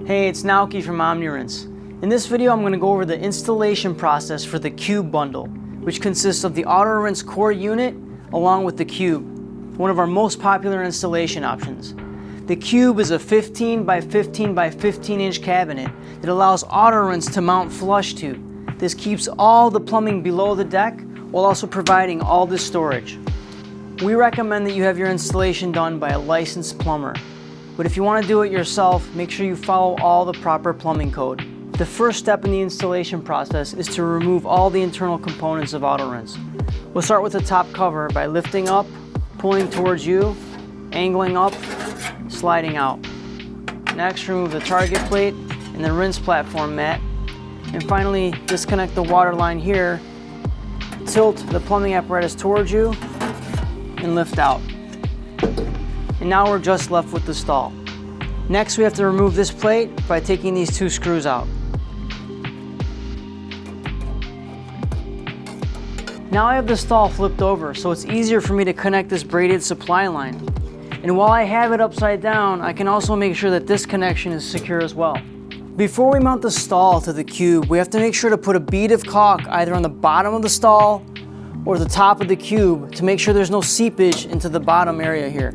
Hey, it's Naoki from Omni-Rinse. In this video, I'm going to go over the installation process for the Cube bundle, which consists of the Auto-Rinse core unit along with the Cube, one of our most popular installation options. The Cube is a 15 by 15 by 15 inch cabinet that allows Auto-Rinse to mount flush to. This keeps all the plumbing below the deck while also providing all this storage. We recommend that you have your installation done by a licensed plumber. But if you want to do it yourself, make sure you follow all the proper plumbing code. The first step in the installation process is to remove all the internal components of Auto-Rinse. We'll start with the top cover by lifting up, pulling towards you, angling up, sliding out. Next, remove the target plate and the rinse platform mat. And finally, disconnect the water line here, tilt the plumbing apparatus towards you, and lift out. And now we're just left with the stall. Next, we have to remove this plate by taking these two screws out. Now I have the stall flipped over, so it's easier for me to connect this braided supply line. And while I have it upside down, I can also make sure that this connection is secure as well. Before we mount the stall to the Cube, we have to make sure to put a bead of caulk either on the bottom of the stall or the top of the Cube to make sure there's no seepage into the bottom area here.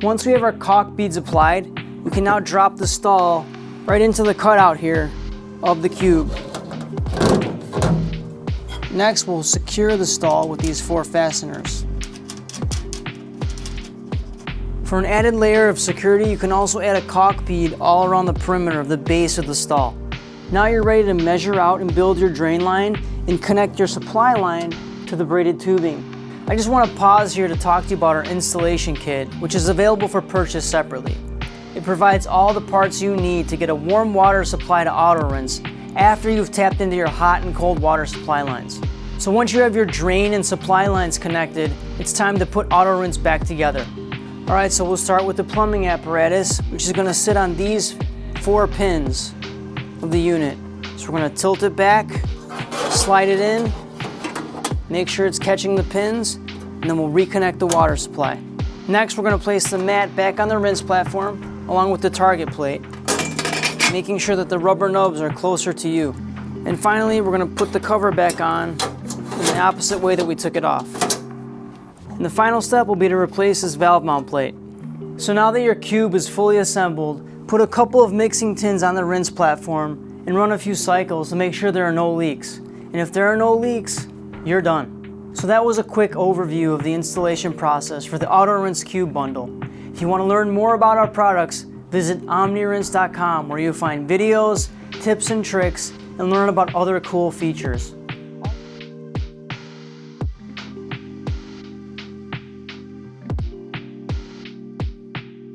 Once we have our caulk beads applied, we can now drop the stall right into the cutout here of the Cube. Next, we'll secure the stall with these 4 fasteners. For an added layer of security, you can also add a caulk bead all around the perimeter of the base of the stall. Now you're ready to measure out and build your drain line and connect your supply line to the braided tubing. I just want to pause here to talk to you about our installation kit, which is available for purchase separately. It provides all the parts you need to get a warm water supply to Auto-Rinse after you've tapped into your hot and cold water supply lines. So once you have your drain and supply lines connected, it's time to put Auto-Rinse back together. Alright, so we'll start with the plumbing apparatus, which is going to sit on these 4 pins of the unit. So we're going to tilt it back, slide it in, make sure it's catching the pins, and then we'll reconnect the water supply. Next, we're going to place the mat back on the rinse platform along with the target plate, making sure that the rubber nubs are closer to you. And finally, we're going to put the cover back on in the opposite way that we took it off. And the final step will be to replace this valve mount plate. So now that your Cube is fully assembled, put a couple of mixing tins on the rinse platform and run a few cycles to make sure there are no leaks. And if there are no leaks, you're done. So that was a quick overview of the installation process for the Auto-Rinse Cube bundle. If you want to learn more about our products, visit omnirinse.com where you'll find videos, tips and tricks, and learn about other cool features.